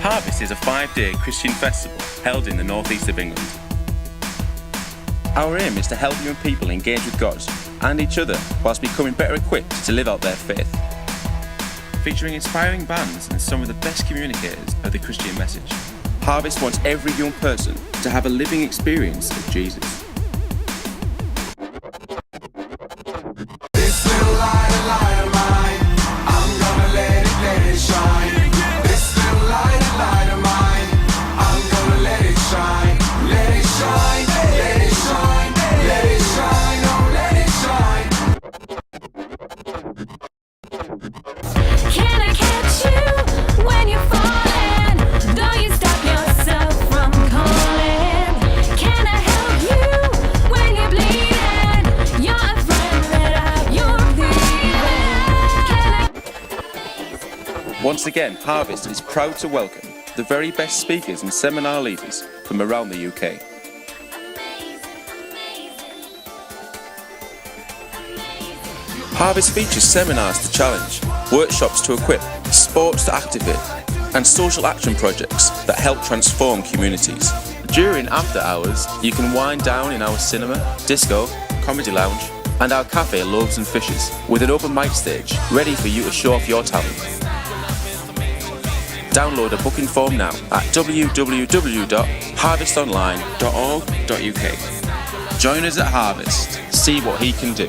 Harvest is a 5-day Christian festival held in the northeast of England. Our aim is to help young people engage with God and each other whilst becoming better equipped to live out their faith. Featuring inspiring bands and some of the best communicators of the Christian message, Harvest wants every young person to have a living experience of Jesus. This little light of mine, I'm gonna let it shine. This little light of mine, I'm gonna let it shine. Let it shine, let it shine, let it shine, oh let it shine. Can I catch you when you're falling? Don't you stop yourself from calling. Can I help you when you're bleeding? You're a friend that you're bleeding. Once again, Harvest is proud to welcome the very best speakers and seminar leaders from around the UK. Harvest features seminars to challenge, workshops to equip, sports to activate, and social action projects that help transform communities. During after hours, you can wind down in our cinema, disco, comedy lounge, and our cafe Loaves and Fishes, with an open mic stage ready for you to show off your talent. Download a booking form now at www.harvestonline.org.uk. Join us at Harvest. See what he can do.